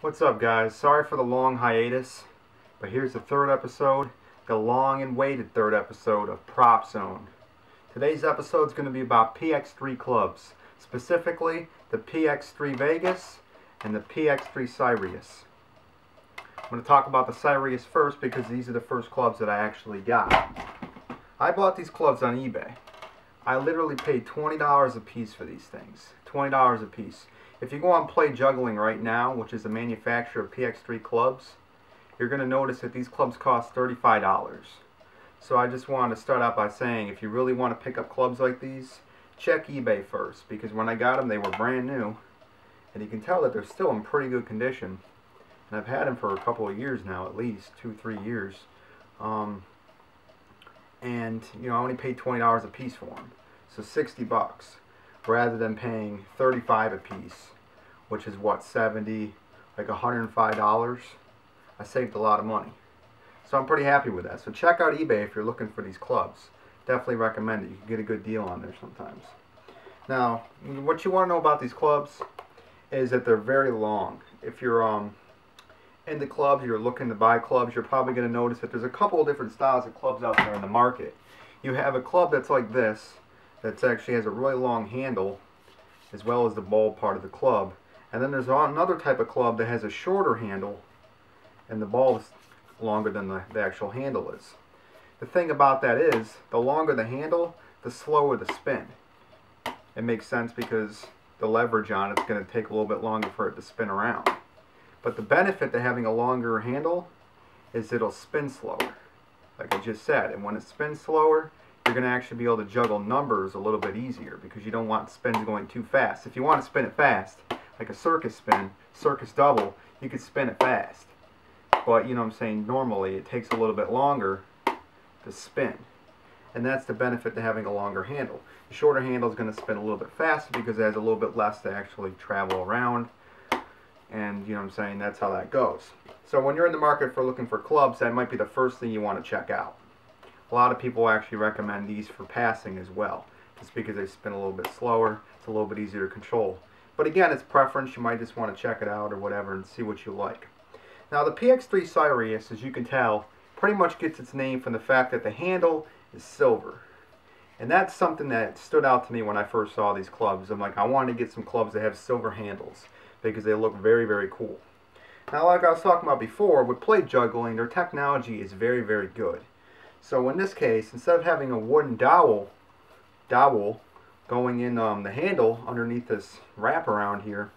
What's up, guys? Sorry for the long hiatus, but here's the third episode, the long and waited third episode of Prop Zone. Today's episode is going to be about PX3 clubs, specifically the PX3 Vegas and the PX3 Sirius. I'm going to talk about the Sirius first because these are the first clubs that I actually got. I bought these clubs on eBay. I literally paid $20 a piece for these things. $20 a piece. If you go on Play Juggling right now, which is the manufacturer of PX3 clubs, you're going to notice that these clubs cost $35. So I just wanted to start out by saying, if you really want to pick up clubs like these, check eBay first, because when I got them, they were brand new, and you can tell that they're still in pretty good condition. And I've had them for a couple of years now, at least 2-3 years. And you know, I only paid $20 a piece for them, so $60, rather than paying $35 a piece, which is what, $70, like $105. I saved a lot of money, so I'm pretty happy with that. So check out eBay if you're looking for these clubs. Definitely recommend it. You can get a good deal on there sometimes. Now, what you want to know about these clubs is that they're very long. If you're into clubs, you're looking to buy clubs, you're probably going to notice that there's a couple of different styles of clubs out there in the market. You have a club that's like this, that actually has a really long handle, as well as the bulb part of the club. And then there's another type of club that has a shorter handle, and the ball is longer than the actual handle is. The thing about that is, the longer the handle, the slower the spin. It makes sense because the leverage on it's going to take a little bit longer for it to spin around. But the benefit to having a longer handle is it'll spin slower, like I just said. And when it spins slower, you're going to actually be able to juggle numbers a little bit easier, because you don't want spins going too fast. If you want to spin it fast, like a circus spin, circus double, you can spin it fast. But, you know what I'm saying, normally it takes a little bit longer to spin. And that's the benefit to having a longer handle. The shorter handle is going to spin a little bit faster because it has a little bit less to actually travel around. And, you know what I'm saying, that's how that goes. So when you're in the market for looking for clubs, that might be the first thing you want to check out. A lot of people actually recommend these for passing as well, just because they spin a little bit slower. It's a little bit easier to control. But again, it's preference. You might just want to check it out or whatever and see what you like. Now the PX3 Sirius, as you can tell, pretty much gets its name from the fact that the handle is silver. And that's something that stood out to me when I first saw these clubs. I'm like, I wanted to get some clubs that have silver handles, because they look very, very cool. Now, like I was talking about before, with Play Juggling, their technology is very, very good. So in this case, instead of having a wooden dowel going in the handle underneath this wraparound here,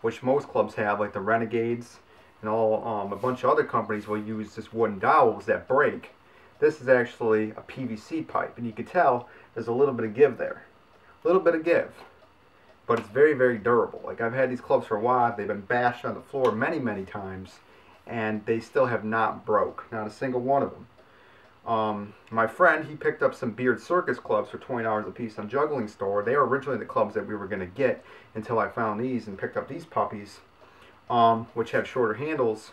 which most clubs have, like the Renegades and a bunch of other companies will use just wooden dowels that break. This is actually a PVC pipe, and you can tell there's a little bit of give there. A little bit of give. But it's very, very durable. Like, I've had these clubs for a while. They've been bashed on the floor many, many times, and they still have not broke. Not a single one of them. My friend, he picked up some Beard Circus clubs for $20 a piece on Juggling Store. They were originally the clubs that we were going to get until I found these and picked up these puppies, which have shorter handles,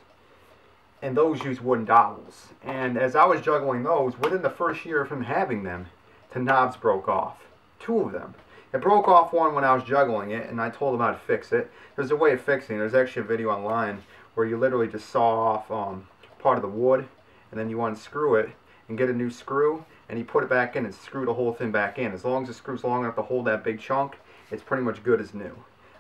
and those use wooden dowels. And as I was juggling those, within the first year of him having them, the knobs broke off. 2 of them. It broke off one when I was juggling it, and I told him how to fix it. There's a way of fixing it. There's actually a video online where you literally just saw off part of the wood, and then you unscrew it and get a new screw, and you put it back in and screw the whole thing back in. As long as the screw's long enough to hold that big chunk, it's pretty much good as new.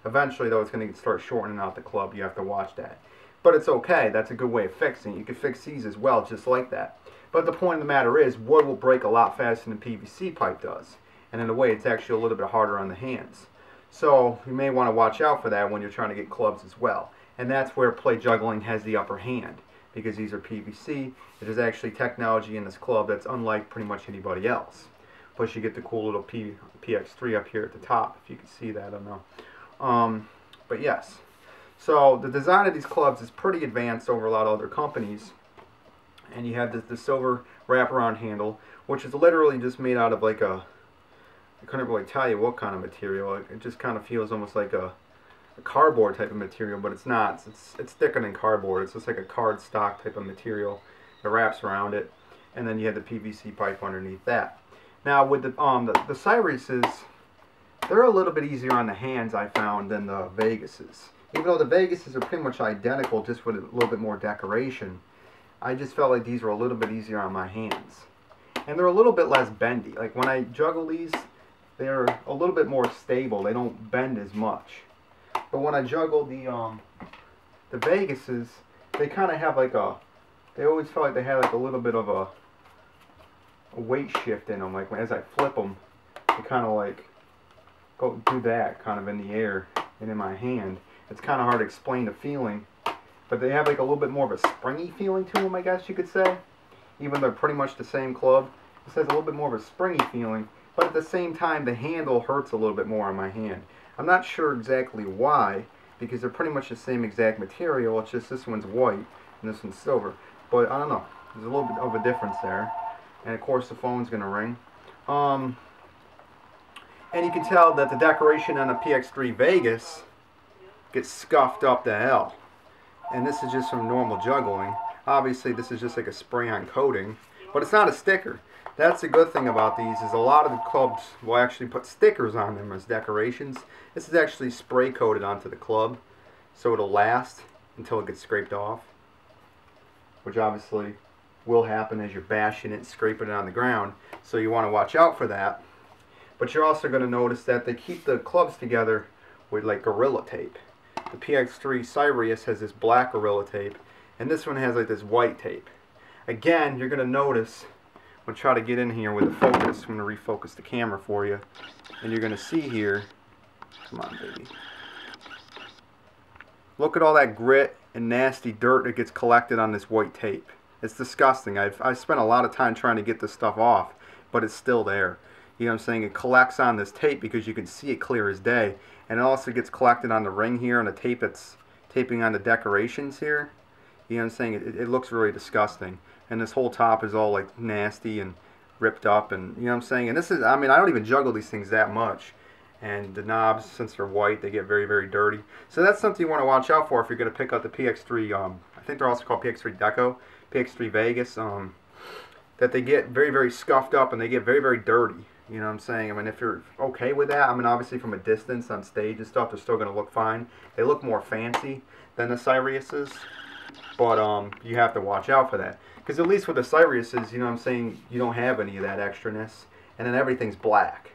Eventually, though, it's going to start shortening out the club. You have to watch that. But it's okay. That's a good way of fixing it. You can fix these as well, just like that. But the point of the matter is, wood will break a lot faster than PVC pipe does. And in a way, it's actually a little bit harder on the hands. So you may want to watch out for that when you're trying to get clubs as well. And that's where Play Juggling has the upper hand, because these are PVC. It is actually technology in this club that's unlike pretty much anybody else. Plus you get the cool little PX3 up here at the top, if you can see that, I don't know. But yes. So the design of these clubs is pretty advanced over a lot of other companies. And you have the silver wraparound handle, which is literally just made out of like a, I couldn't really tell you what kind of material. It just kind of feels almost like a cardboard type of material, but it's not. It's thicker than cardboard. It's just like a card stock type of material that wraps around it, and then you have the PVC pipe underneath that. Now with the Siriuses, they're a little bit easier on the hands, I found, than the Vegases. Even though the Vegases are pretty much identical, just with a little bit more decoration, I just felt like these were a little bit easier on my hands. And they're a little bit less bendy. Like when I juggle these, they're a little bit more stable. They don't bend as much. But when I juggle the Vegases, they kind of have like a, they always felt like they had like a little bit of a weight shift in them. Like as I flip them, they kind of like go do that kind of in the air and in my hand. It's kind of hard to explain the feeling, but they have like a little bit more of a springy feeling to them, I guess you could say. Even though they're pretty much the same club, this has a little bit more of a springy feeling, but at the same time the handle hurts a little bit more on my hand. I'm not sure exactly why, because they're pretty much the same exact material. It's just this one's white and this one's silver. But I don't know, there's a little bit of a difference there. And of course the phone's gonna ring. And you can tell that the decoration on the PX3 Vegas gets scuffed up to hell. And this is just from normal juggling. Obviously this is just like a spray-on coating, but it's not a sticker. That's the good thing about these, is a lot of the clubs will actually put stickers on them as decorations. This is actually spray coated onto the club, so it'll last until it gets scraped off, which obviously will happen as you're bashing it and scraping it on the ground, so you want to watch out for that. But you're also going to notice that they keep the clubs together with like Gorilla Tape. The PX3 Sirius has this black Gorilla Tape, and this one has like this white tape. Again, you're going to notice, I'm going to try to get in here with the focus. I'm going to refocus the camera for you, and you're going to see here, come on baby, look at all that grit and nasty dirt that gets collected on this white tape. It's disgusting. I've spent a lot of time trying to get this stuff off, but it's still there. You know what I'm saying? It collects on this tape because you can see it clear as day. And it also gets collected on the ring here, on the tape that's taping on the decorations here. You know what I'm saying? It looks really disgusting. And this whole top is all like nasty and ripped up, and you know what I'm saying? And this is, I mean, I don't even juggle these things that much. And the knobs, since they're white, they get very, very dirty. So that's something you want to watch out for if you're going to pick up the PX3, I think they're also called PX3 Deco, PX3 Vegas, that they get very, very scuffed up and they get very, very dirty. You know what I'm saying? I mean, if you're okay with that, I mean, obviously from a distance on stage and stuff, they're still going to look fine. They look more fancy than the Siriuses, but you have to watch out for that. Because at least with the Siriuses, you know what I'm saying, you don't have any of that extraness, and then everything's black.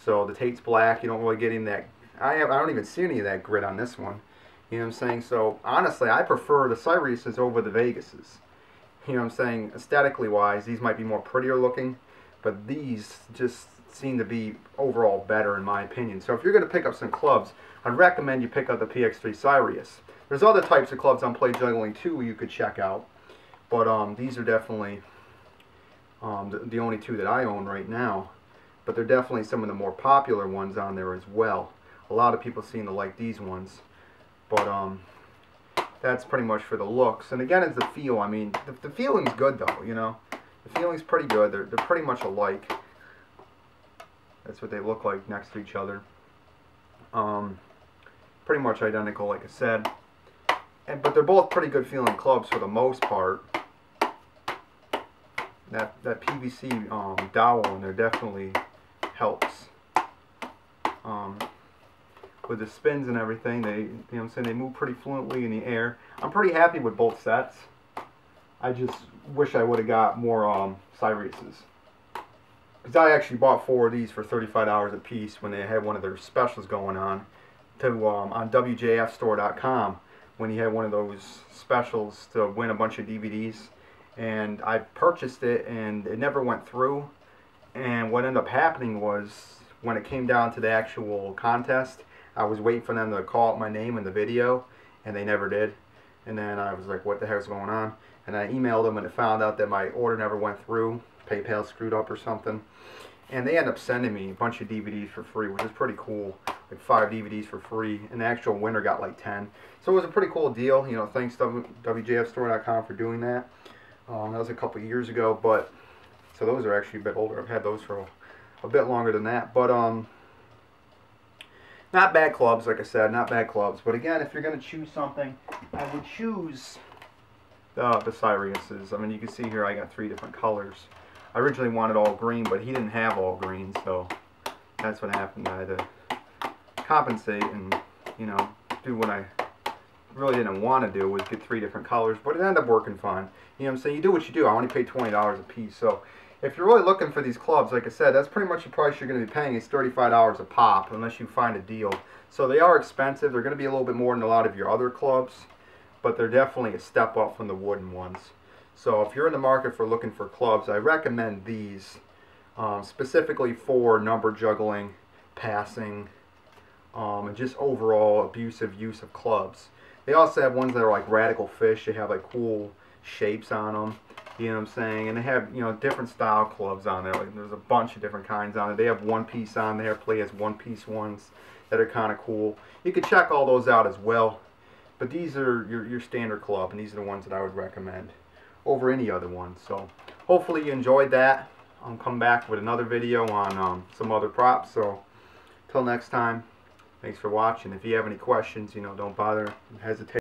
So the tape's black, you don't really get any of that. I don't even see any of that grit on this one. You know what I'm saying? So honestly, I prefer the Siriuses over the Vegases. You know what I'm saying? Aesthetically wise, these might be more prettier looking, but these just seem to be overall better in my opinion. So if you're going to pick up some clubs, I'd recommend you pick up the PX3 Sirius. There's other types of clubs on Play Juggling too you could check out, but these are definitely the only two that I own right now. But they're definitely some of the more popular ones on there as well. A lot of people seem to like these ones, but that's pretty much for the looks. And again, it's the feel. I mean, the feeling's good though, you know. The feeling's pretty good. They're pretty much alike. That's what they look like next to each other. Pretty much identical, like I said. But they're both pretty good feeling clubs for the most part. That PVC dowel in there definitely helps. With the spins and everything, they, you know what I'm saying, they move pretty fluently in the air. I'm pretty happy with both sets. I just wish I would have got more Siriuses. Because I actually bought 4 of these for $35 a piece when they had one of their specials going on on WJFstore.com, when he had one of those specials to win a bunch of DVDs. And I purchased it and it never went through. And what ended up happening was, when it came down to the actual contest, I was waiting for them to call out my name in the video, and they never did. And then I was like, what the heck's going on? And I emailed them and I found out that my order never went through. PayPal screwed up or something. And they ended up sending me a bunch of DVDs for free, which is pretty cool. Like 5 DVDs for free, and the actual winner got like 10. So it was a pretty cool deal. You know, thanks to WJFstore.com for doing that. That was a couple years ago, but so those are actually a bit older. I've had those for a bit longer than that, but not bad clubs, like I said, not bad clubs. But again, if you're going to choose something, I would choose the Siriuses. I mean, you can see here I got 3 different colors. I originally wanted all green, but he didn't have all green, so that's what happened. I had to compensate and, you know, do what I really didn't want to do was get 3 different colors, but it ended up working fine. You know what I'm saying? You do what you do. I only paid $20 a piece. So if you're really looking for these clubs, like I said, that's pretty much the price you're going to be paying. It's $35 a pop unless you find a deal. So they are expensive. They're going to be a little bit more than a lot of your other clubs, but they're definitely a step up from the wooden ones. So if you're in the market for looking for clubs, I recommend these specifically for number juggling, passing, and just overall abusive use of clubs. They also have ones that are like radical fish. They have like cool shapes on them. You know what I'm saying? And they have, you know, different style clubs on there. Like, there's a bunch of different kinds on it. They have one piece on there. Play as one piece ones that are kind of cool. You can check all those out as well. But these are your standard club, and these are the ones that I would recommend over any other one. So hopefully you enjoyed that. I'll come back with another video on some other props. So till next time, thanks for watching. If you have any questions, you know, don't bother hesitate.